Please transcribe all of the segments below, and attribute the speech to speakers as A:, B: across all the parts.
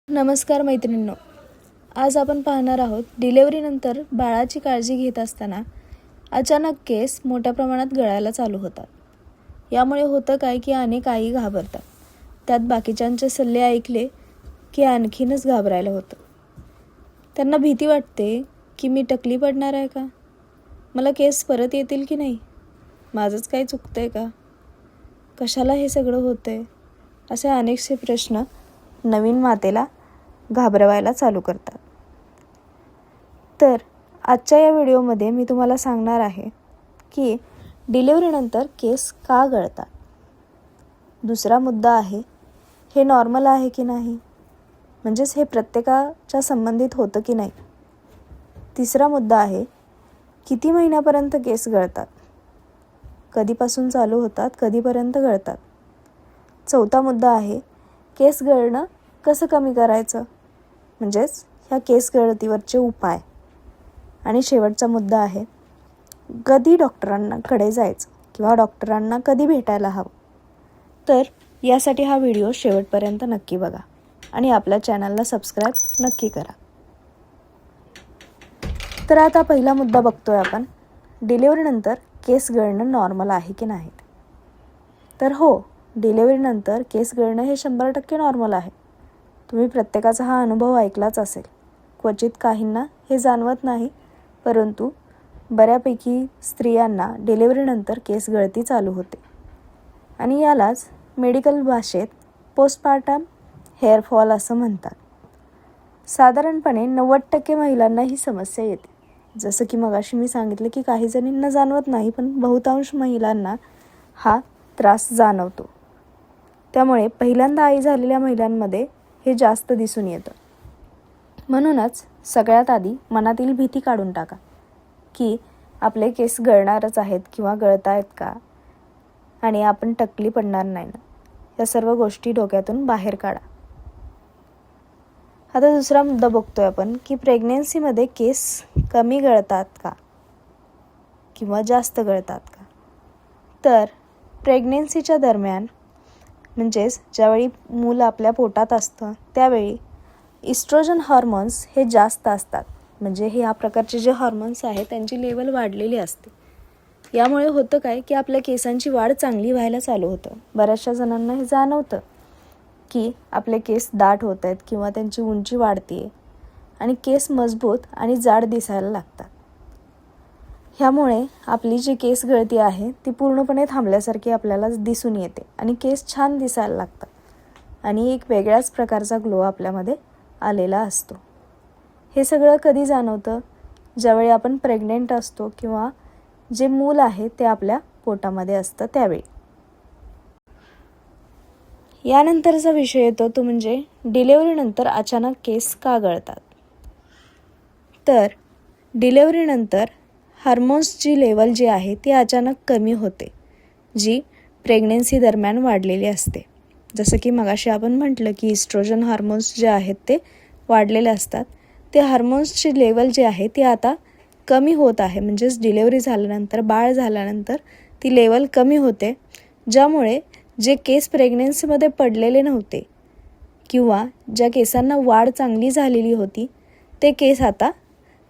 A: नमस्कार मैत्रिणींनो, आज आपण पाहणार आहोत डिलेवरीनंतर बाळाची काळजी घेत असताना अचानक केस मोठ्या प्रमाणात गळायला चालू होतात. यामुळे होतं काय की अनेक आई घाबरतात. त्यात बाकीच्यांचे सल्ले ऐकले की आणखीनच घाबरायला होतं. त्यांना भीती वाटते की मी टकली पडणार आहे का, मला केस परत येतील की नाही, माझंच काही चुकतंय का, कशाला हे सगळं होतंय, असे अनेकसे प्रश्न नवीन मातेला घाबरवायला चालू करतात. तर आजच्या या व्हिडिओमध्ये मी तुम्हाला सांगणार आहे की डिलिव्हरीनंतर केस का गळतात. दुसरा मुद्दा आहे, हे नॉर्मल आहे की नाही, म्हणजेच हे प्रत्येकाच्या संबंधित होतं की नाही. तिसरा मुद्दा आहे, किती महिन्यापर्यंत केस गळतात, कधीपासून चालू होतात, कधीपर्यंत गळतात. चौथा मुद्दा आहे, केस गळणं कसं कमी करायचं, म्हणजेच ह्या केस गळतीवरचे उपाय. आणि शेवटचा मुद्दा आहे, कधी डॉक्टरांकडे जायचं किंवा डॉक्टरांना कधी भेटायला हवं. तर यासाठी हा व्हिडिओ शेवटपर्यंत नक्की बघा आणि आपल्या चॅनलला सबस्क्राईब नक्की करा. तर आता पहिला मुद्दा बघतोय आपण, डिलिव्हरीनंतर केस गळणं नॉर्मल आहे की नाही. तर हो, डिलिव्हरीनंतर केस गळणं हे 100% नॉर्मल आहे. तुम्ही प्रत्येकाचा हा अनुभव ऐकलाच असेल. क्वचित काहींना हे जाणवत नाही, परंतु बऱ्यापैकी स्त्रियांना डिलिव्हरीनंतर केस गळती चालू होते आणि यालाच मेडिकल भाषेत पोस्टपार्टम हेअर फॉल असं म्हणतात. साधारणपणे 90% महिलांना ही समस्या येते. जसं की मगाशी मी सांगितलं की काही जणींना जाणवत नाही, पण बहुतांश महिलांना हा त्रास जाणवतो. त्यामुळे पहिल्यांदा आई झालेल्या महिलांमध्ये हे जास्त दिसून येतं. म्हणूनच सगळ्यात आधी मनातील भीती काढून टाका की आपले केस गळणारच आहेत किंवा गळत आहेत का, आणि आपण टकली पडणार नाही ना, या सर्व गोष्टी डोक्यातून बाहेर काढा. आता दुसरा मुद्दा बघतोय आपण की प्रेग्नेन्सीमध्ये केस कमी गळतात का किंवा जास्त गळतात का. तर प्रेग्नेन्सीच्या दरम्यान, म्हणजेच ज्यावेळी मूल आपल्या पोटात असतं त्यावेळी इस्ट्रोजन हॉर्मोन्स हे जास्त असतात. म्हणजे हे या प्रकारचे जे हॉर्मोन्स आहेत त्यांची लेवल वाढलेली असते. यामुळे होतं काय की आपल्या केसांची वाढ चांगली व्हायला चालू होतं. बऱ्याचशा जणांना हे जाणवतं की आपले केस दाट होत आहेत किंवा त्यांची उंची वाढते आणि केस मजबूत आणि जाड दिसायला लागतात. ह्यामुळे आपली जी केस गळती आहे ती पूर्णपणे थांबल्यासारखी आपल्याला दिसून येते आणि केस छान दिसायला लागतात आणि एक वेगळ्याच प्रकारचा ग्लो आपल्यामध्ये आलेला असतो. हे सगळं कधी जाणवतं, ज्यावेळी आपण प्रेग्नेंट असतो किंवा जे मूल आहे ते आपल्या पोटामध्ये असतं त्यावेळी. यानंतरचा विषय येतो तो म्हणजे डिलेव्हरीनंतर अचानक केस का गळतात. तर डिलेव्हरीनंतर हार्मोन्सची लेवल जी आहे ती अचानक कमी होते, जी प्रेग्नेन्सी दरम्यान वाढलेली असते. जसं की मगाशी आपण म्हटलं की इस्ट्रोजन हार्मोन्स जे आहेत ते वाढलेले असतात. ते हार्मोन्सची लेवल जी आहे ती आता कमी होत आहे. म्हणजेच डिलेव्हरी झाल्यानंतर, बाळ झाल्यानंतर ती लेवल कमी होते, ज्यामुळे जे केस प्रेग्नेन्सीमध्ये पडलेले नव्हते किंवा ज्या केसांना वाढ चांगली झालेली होती ते केस आता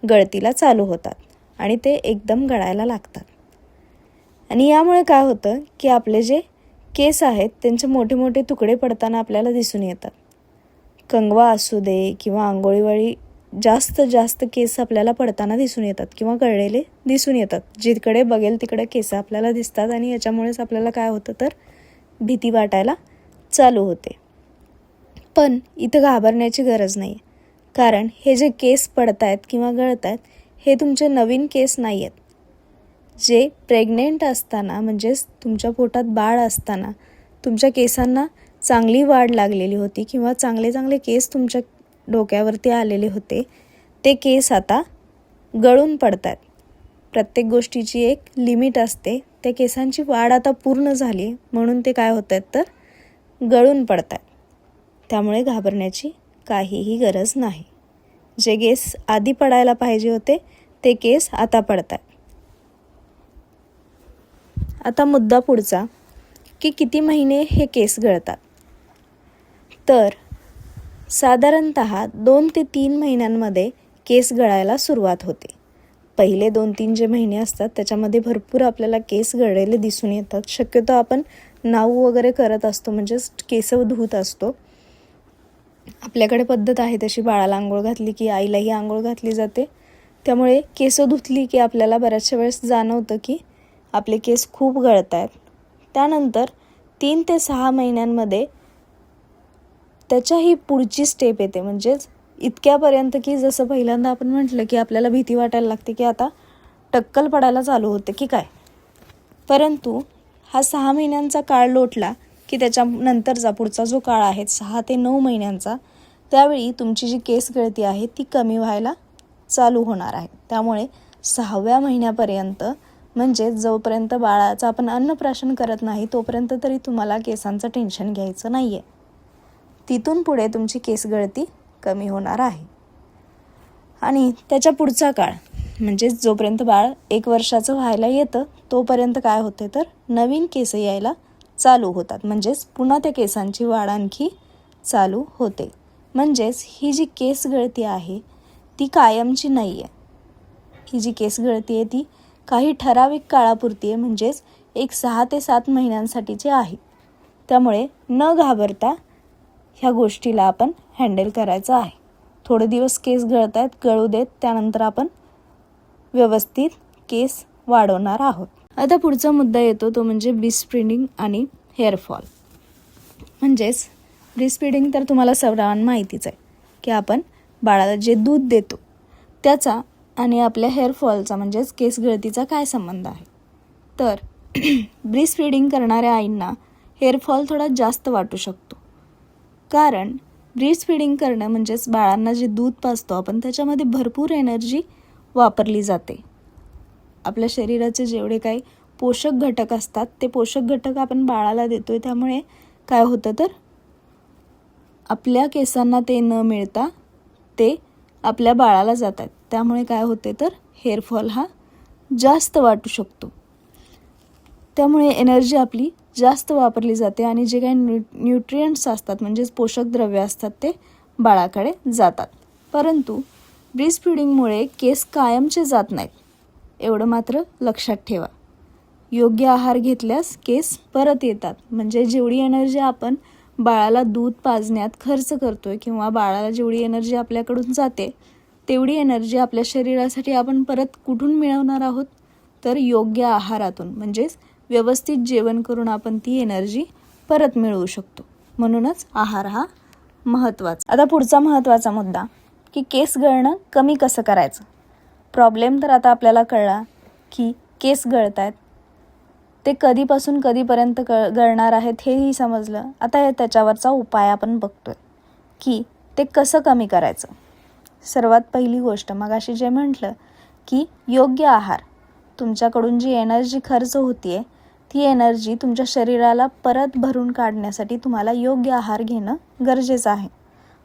A: गळतीला चालू होतात आणि ते एकदम गळायला लागतात. आणि यामुळे काय होतं की आपले जे केस आहेत त्यांचे मोठे मोठे तुकडे पडताना आपल्याला दिसून येतात. कंगवा असू दे किंवा आंघोळीवेळी जास्त केस आपल्याला पडताना दिसून येतात किंवा गळलेले दिसून येतात. जिकडे बघेल तिकडे केस आपल्याला दिसतात आणि याच्यामुळेच आपल्याला काय होतं तर भीती वाटायला चालू होते. पण इथं घाबरण्याची गरज नाही, कारण हे जे केस पडत आहेत किंवा गळत आहेत हे तुमचे नवीन केस नाही आहेत. जे प्रेग्नेंट असताना, म्हणजेच तुमच्या पोटात बाळ असताना तुमच्या केसांना चांगली वाढ लागलेली होती किंवा चांगले केस तुमच्या डोक्यावरती आलेले होते, ते केस आता गळून पडतात. प्रत्येक गोष्टीची एक लिमिट असते. त्या केसांची वाढ आता पूर्ण झाली म्हणून ते काय होत आहेत तर गळून पडतात. त्यामुळे घाबरण्याची काहीही गरज नाही. जे केस आधी पडायला पाहिजे होते ते केस आता पडतात. आता मुद्दा पुढचा की किती महिने हे केस गळतात. तर साधारणत 2 ते 3 महिन्यांमध्ये केस गळायला सुरुवात होते. पहिले 2-3 जे महिने असतात त्याच्यामध्ये भरपूर आपल्याला केस गळलेले दिसून येतात. शक्यतो आपण नाऊ वगैरे करत असतो, म्हणजेच केस धुत असतो. आपल्याकडे पद्धत आहे तशी, बाळाला आंघोळ घातली की आईलाही आंघोळ घातली जाते. त्यामुळे केस धुतली की आपल्याला बऱ्याचशा वेळेस जाणवतं की आपले केस खूप गळत आहेत. त्यानंतर 3 ते 6 महिन्यांमध्ये त्याच्याही पुढची स्टेप येते, म्हणजेच इतक्यापर्यंत की जसं पहिल्यांदा आपण म्हटलं की आपल्याला भीती वाटायला लागते की आता टक्कल पडायला चालू होते की काय. परंतु हा 6 महिन्यांचा काळ लोटला की त्याच्यानंतरचा पुढचा जो काळ आहे 6 ते 9 महिन्यांचा, त्यावेळी तुमची जी केस गळती आहे ती कमी व्हायला चालू होणार आहे. त्यामुळे 6व्या महिन्यापर्यंत, म्हणजे जोपर्यंत बाळाचं आपण अन्नप्राशन करत नाही तोपर्यंत तरी तुम्हाला केसांचं टेन्शन घ्यायचं नाही आहे. तिथून पुढे तुमची केस गळती कमी होणार आहे. आणि त्याच्या पुढचा काळ, म्हणजे जोपर्यंत बाळ 1 वर्षाचं व्हायला येतं तोपर्यंत काय होते तर नवीन केस यायला चालू होतात, म्हणजेच पुन्हा त्या केसांची वाढ आणखी चालू होते. म्हणजेच ही जी केस गळती आहे ती कायमची नाही आहे. ही जी केस गळती आहे ती काही ठराविक काळापुरती आहे, म्हणजेच एक 6 ते 7 महिन्यांसाठीची आहे. त्यामुळे न घाबरता ह्या गोष्टीला आपण हँडल करायचं आहे. थोडे दिवस केस गळत आहेत, गळू देत, त्यानंतर आपण व्यवस्थित केस वाढवणार आहोत. आता पुढचा मुद्दा येतो तो म्हणजे ब्रेस्ट फीडिंग आणि हेअरफॉल. म्हणजेच ब्रेस्ट फीडिंग तर तुम्हाला सर्वांना माहितीच आहे की आपण बाळाला जे दूध देतो त्याचा आणि आपल्या हेअरफॉलचा म्हणजेच केस गळतीचा काय संबंध आहे. तर ब्रेस्ट फीडिंग करणाऱ्या आईंना हेअरफॉल थोडा जास्त वाटू शकतो, कारण ब्रेस्ट फीडिंग करणं म्हणजेच बाळांना जे दूध पाजतो आपण त्याच्यामध्ये भरपूर एनर्जी वापरली जाते. आपल्या शरीराचे जेवढे काही पोषक घटक असतात ते पोषक घटक आपण बाळाला देतोय, त्यामुळे काय होतं तर आपल्या केसांना ते न मिळता ते आपल्या बाळाला जातात. त्यामुळे काय होते तर हेअरफॉल हा जास्त वाटू शकतो. त्यामुळे एनर्जी आपली जास्त वापरली जाते आणि जे काही न्यूट्रिएंट्स असतात म्हणजेच पोषक द्रव्य असतात ते बाळाकडे जातात. परंतु ब्रेस्ट फीडिंगमुळे केस कायमचे जात नाहीत, एवढं मात्र लक्षात ठेवा. योग्य आहार घेतल्यास केस परत येतात. म्हणजे जेवढी एनर्जी आपण बाळाला दूध पाजण्यात खर्च करतोय किंवा बाळाला जेवढी एनर्जी आपल्याकडून जाते तेवढी एनर्जी आपल्या शरीरासाठी आपण परत कुठून मिळवणार आहोत तर योग्य आहारातून, म्हणजेच व्यवस्थित जेवण करून आपण ती एनर्जी परत मिळवू शकतो. म्हणूनच आहार हा महत्त्वाचा. आता पुढचा महत्त्वाचा मुद्दा की केस गळणं कमी कसं करायचं. प्रॉब्लेम तर आता आपल्याला कळला की केस गळत आहेत, ते कधीपासून कधीपर्यंत गळणार आहेत हेही समजलं. आता त्याच्यावरचा उपाय आपण बघतोय की ते कसं कमी करायचं. सर्वात पहिली गोष्ट मगाशी जे म्हटलं की योग्य आहार. तुमच्याकडून जी एनर्जी खर्च होतीये ती एनर्जी तुमच्या शरीराला परत भरून काढण्यासाठी तुम्हाला योग्य आहार घेणं गरजेचं आहे.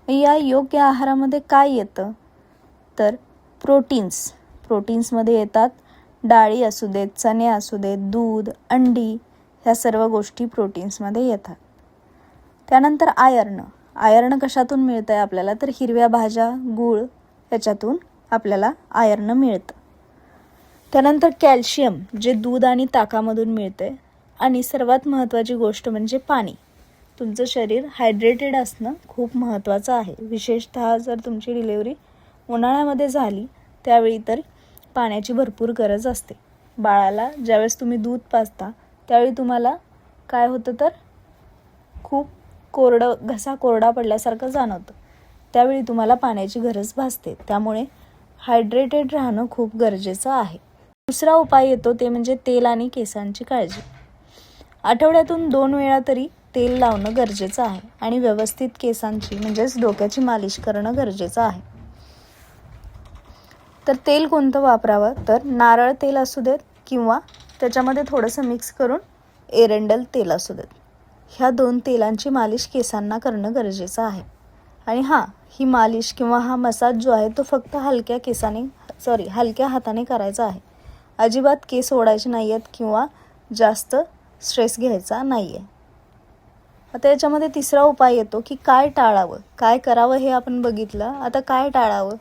A: या योग्य आहारामध्ये काय येतं तर प्रोटीन्समध्ये येतात डाळी असू देत, चणे असू देत, दूध, अंडी, ह्या सर्व गोष्टी प्रोटीन्समध्ये येतात. त्यानंतर आयर्न कशातून मिळतं आहे आपल्याला तर हिरव्या भाज्या, गूळ याच्यातून आपल्याला आयर्न मिळतं. त्यानंतर कॅल्शियम जे दूध आणि ताकामधून मिळते. आणि सर्वात महत्त्वाची गोष्ट म्हणजे पाणी. तुमचं शरीर हायड्रेटेड असणं खूप महत्त्वाचं आहे. विशेषतः जर तुमची डिलिव्हरी उन्हाळ्यामध्ये झाली त्यावेळी तर पाण्याची भरपूर गरज असते. बाळाला ज्यावेळेस तुम्ही दूध पाजता त्यावेळी तुम्हाला काय होतं तर खूप घसा कोरडा पडल्यासारखं जाणवतं. त्यावेळी तुम्हाला पाण्याची गरज भासते. त्यामुळे हायड्रेटेड राहणं खूप गरजेचं आहे. दुसरा उपाय येतो ते म्हणजे तेल आणि केसांची काळजी. आठवड्यातून 2 वेळा तरी तेल लावणं गरजेचं आहे आणि व्यवस्थित केसांची म्हणजेच डोक्याची मालिश करणं गरजेचं आहे. तर तेल कोणतं वापरावं तर नारळ तेल असू देत किंवा त्याच्यामध्ये थोडंसं मिक्स करून एरंडेल तेल असू देत. ह्या 2 तेलांची मालिश केसांना करणं गरजेचं आहे. आणि ही मालिश किंवा हा मसाज जो आहे तो फक्त हलक्या हाताने करायचा आहे. अजिबात केस ओढायचे नाही आहेत किंवा जास्त स्ट्रेस घ्यायचा नाही आहे. आता याच्यामध्ये तिसरा उपाय येतो की काय टाळावं, काय करावं हे आपण बघितलं. आता काय टाळावं,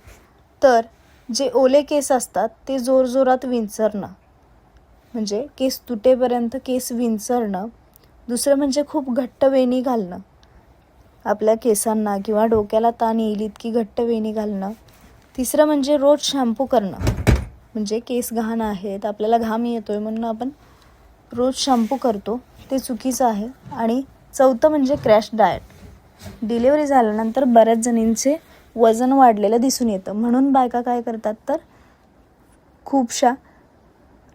A: तर जे ओले केस असतात ते जोरजोरात विंचरणं, म्हणजे केस तुटेपर्यंत केस विंचरणं. दुसरं म्हणजे खूप घट्ट वेणी घालणं, आपल्या केसांना किंवा डोक्याला ताण येईल इतकी घट्ट वेणी घालणं. तिसरं म्हणजे रोज शॅम्पू करणं, म्हणजे केस घाण आहेत, आपल्याला घाम येतोय म्हणून आपण रोज शॅम्पू करतो, ते चुकीचं आहे. आणि चौथं म्हणजे क्रॅश डाएट. डिलिव्हरी झाल्यानंतर बऱ्याच जणींचे वजन वाढलेलं दिसून येतं, म्हणून बायका काय करतात तर खूपशा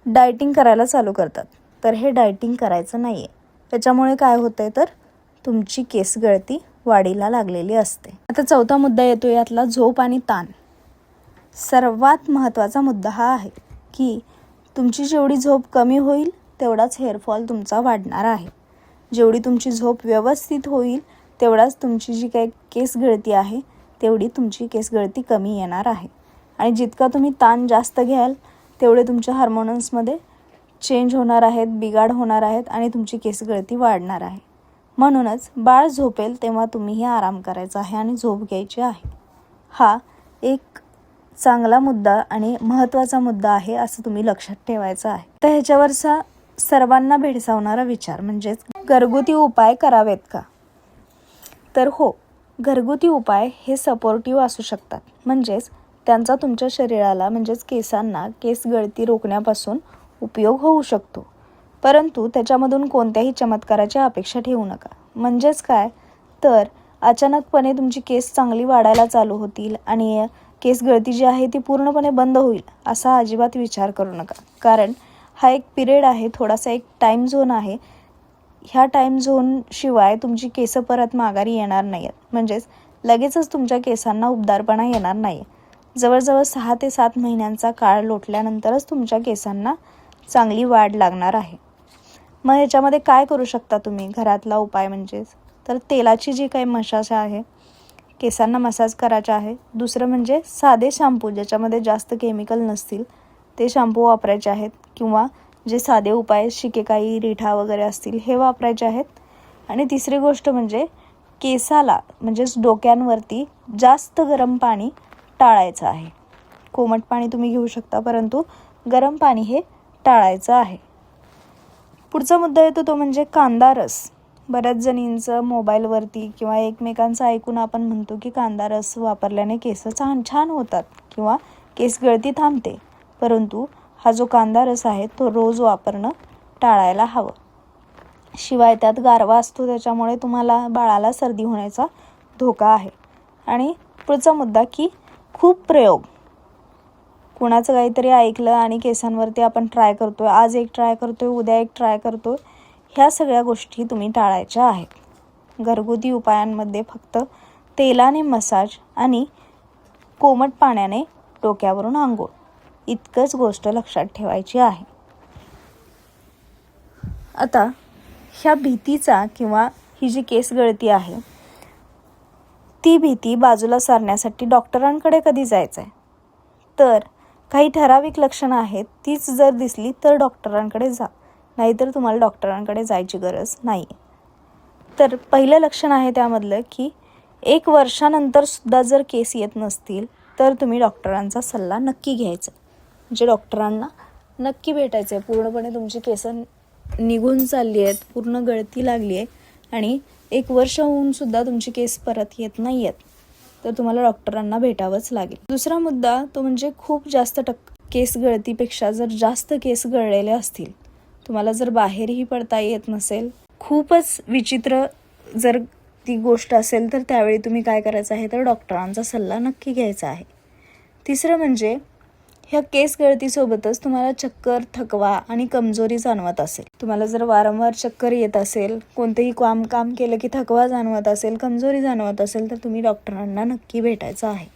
A: डाएटिंग करायला चालू करतात. तर हे डाएटिंग करायचं नाही आहे. त्याच्यामुळे काय होतं आहे तर तुमची केस गळती वाढीला लागलेली असते. आता चौथा मुद्दा येतो यातला, झोप आणि ताण. सर्वात महत्त्वाचा मुद्दा हा आहे की तुमची जेवढी झोप कमी होईल तेवढाच हेअरफॉल तुमचा वाढणार आहे. जेवढी तुमची झोप व्यवस्थित होईल तेवढाच तुमची जी काही केस गळती आहे तेवढी तुमची केस गळती कमी येणार आहे. आणि जितका तुम्ही ताण जास्त घ्याल तेवढे तुमच्या हार्मोन्समध्ये चेंज होणार आहेत, बिघाड होणार आहेत आणि तुमची केस गळती वाढणार आहे. म्हणूनच बाळ झोपेल तेव्हा तुम्हीही आराम करायचा आहे आणि झोप घ्यायची आहे. हा एक चांगला मुद्दा आणि महत्त्वाचा मुद्दा आहे असं तुम्ही लक्षात ठेवायचं आहे. तर ह्याच्यावरचा सर्वांना भेडसावणारा विचार म्हणजेच घरगुती उपाय करावेत का? तर हो, घरगुती उपाय हे सपोर्टिव्ह असू शकतात, म्हणजेच त्यांचा तुमच्या शरीराला म्हणजेच केसांना केस गळती रोखण्यापासून उपयोग होऊ शकतो. परंतु त्याच्यामधून कोणत्याही चमत्काराची अपेक्षा ठेवू नका. म्हणजेच काय तर अचानकपणे तुमची केस चांगली वाढायला चालू होतील आणि केस गळती जी आहे ती पूर्णपणे बंद होईल असा अजिबात विचार करू नका. कारण हा एक पिरियड आहे, थोडासा एक टाईम झोन आहे. ह्या टाईम झोनशिवाय तुमची केसं परत माघारी येणार नाही आहेत, म्हणजेच लगेचच तुमच्या केसांना उबदारपणा येणार नाही. जवळजवळ 6 ते 7 महिन्यांचा काळ लोटल्यानंतरच तुमच्या केसांना चांगली वाढ लागणार आहे. मग ह्याच्यामध्ये काय करू शकता तुम्ही घरातला उपाय म्हणजेच तर तेलाची जी काही मसाज आहे, केसांना मसाज करायचा आहे. दुसरं म्हणजे साधे शॅम्पू ज्याच्यामध्ये जास्त केमिकल नसतील ते शॅम्पू वापरायचे आहेत, किंवा जे साधे उपाय शिकेकाई, रिठा वगैरे असतील हे वापरायचे आहेत. आणि तिसरी गोष्ट म्हणजे केसाला म्हणजेच डोक्यांवरती जास्त गरम पाणी टाळायचं आहे. कोमट पाणी तुम्ही घेऊ शकता, परंतु गरम पाणी हे टाळायचं आहे. पुढचा मुद्दा येतो तो म्हणजे कांदा रस. बऱ्याच जणींचं मोबाईलवरती किंवा एकमेकांचं ऐकून आपण म्हणतो की कांदा रस वापरल्याने केस छान होतात किंवा केस गळती थांबते. परंतु हा जो कांदा रस आहे तो रोज वापरणं टाळायला हवं. शिवाय त्यात गारवा असतो, त्याच्यामुळे तुम्हाला बाळाला सर्दी होण्याचा धोका आहे. आणि पुढचा मुद्दा की खूप प्रयोग. कुणाचं काहीतरी ऐकलं आणि केसांवरती आपण ट्राय करतो आहे, आज एक ट्राय करतो आहे, उद्या एक ट्राय करतो आहे, ह्या सगळ्या गोष्टी तुम्ही टाळायच्या आहेत. घरगुती उपायांमध्ये फक्त तेलाने मसाज आणि कोमट पाण्याने डोक्यावरून आंघोळ इतकंच गोष्ट लक्षात ठेवायची आहे. आता ह्या भीतीचा किंवा ही जी केस गळती आहे ती भीती बाजूला सारण्यासाठी डॉक्टरांकडे कधी जायचं आहे, तर काही ठराविक लक्षणं आहेत तीच जर दिसली तर डॉक्टरांकडे जा, नाहीतर तुम्हाला डॉक्टरांकडे जायची गरज नाही. तर पहिलं लक्षण आहे त्यामधलं की 1 वर्षानंतर सुद्धा जर केस येत नसतील तर तुम्ही डॉक्टरांचा सल्ला नक्की घ्यायचा, म्हणजे डॉक्टरांना नक्की भेटायचं आहे. पूर्णपणे तुमची केस निघून चालली आहेत, पूर्ण गळती लागली आहे आणि 1 वर्ष होऊन सुद्धा तुमची केस परत येत नाही आहेत, तर तुम्हाला डॉक्टरांना भेटावंच लागेल. दुसरा मुद्दा तो म्हणजे खूप जास्त केस गळतीपेक्षा जर जास्त केस गळलेले असतील, तुम्हाला जर बाहेरही पडता येत नसेल, खूपच विचित्र जर ती गोष्ट असेल, तर त्यावेळी तुम्ही काय करायचं आहे तर डॉक्टरांचा सल्ला नक्की घ्यायचा आहे. तिसरं म्हणजे ह्या केस गळतीसोबतच तुम्हाला चक्कर, थकवा आणि कमजोरी जाणवत असेल, तुम्हाला जर वारंवार चक्कर येत असेल, कोणतेही काम केलं की थकवा जाणवत असेल, कमजोरी जाणवत असेल, तर तुम्ही डॉक्टरांना नक्की भेटायचं आहे.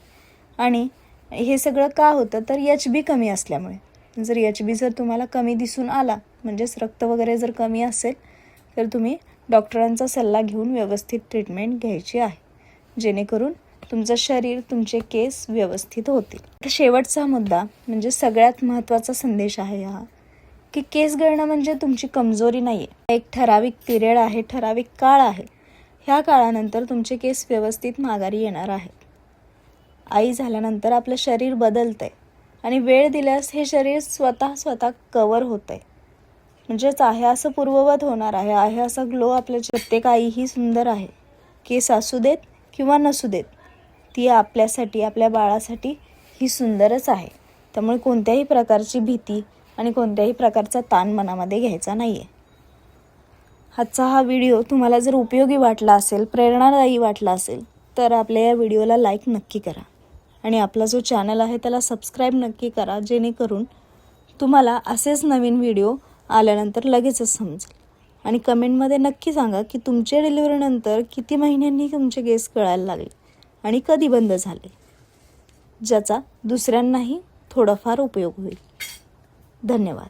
A: आणि हे सगळं का होतं तर HB कमी असल्यामुळे. जर HB जर तुम्हाला कमी दिसून आला, म्हणजेच रक्त वगैरे जर कमी असेल, तर तुम्ही डॉक्टरांचा सल्ला घेऊन व्यवस्थित ट्रीटमेंट घ्यायची आहे, जेणेकरून तुमचं शरीर, तुमचे केस व्यवस्थित होतील. तर शेवटचा मुद्दा म्हणजे सगळ्यात महत्त्वाचा संदेश आहे हा, की केस गळणं म्हणजे तुमची कमजोरी नाही आहे. एक ठराविक पिरियड आहे, ठराविक काळ आहे. ह्या काळानंतर तुमचे केस व्यवस्थित माघारी येणार आहेत. आई झाल्यानंतर आपलं शरीर बदलतंय आणि वेळ दिल्यास हे शरीर स्वतः कवर होतंय. म्हणजेच आहे असं पूर्ववत होणार आहे. आहे असा ग्लो आपल्या प्रत्येक आई ही सुंदर आहे. केस असू देत किंवा नसू देत, ती आपल्यासाठी, आपल्या बाळासाठी ही सुंदरच आहे. त्यामुळे कोणत्याही प्रकारची भीती आणि कोणत्याही प्रकारचा ताण मनामध्ये घ्यायचा नाही आहे. आजचा हा व्हिडिओ तुम्हाला जर उपयोगी वाटला असेल, प्रेरणादायी वाटला असेल, तर आपल्या या व्हिडिओला लाईक नक्की करा आणि आपला जो चॅनल आहे त्याला सबस्क्राईब नक्की करा, जेणेकरून तुम्हाला असेच नवीन व्हिडिओ आल्यानंतर लगेचच समजेल. आणि कमेंटमध्ये नक्की सांगा की तुमच्या डिलिव्हरीनंतर किती महिन्यांनी तुमचे केस गळायला लागले आणि कधी बंद झाले, ज्याचा दुसऱ्यांनाही थोडाफार उपयोग होईल. धन्यवाद.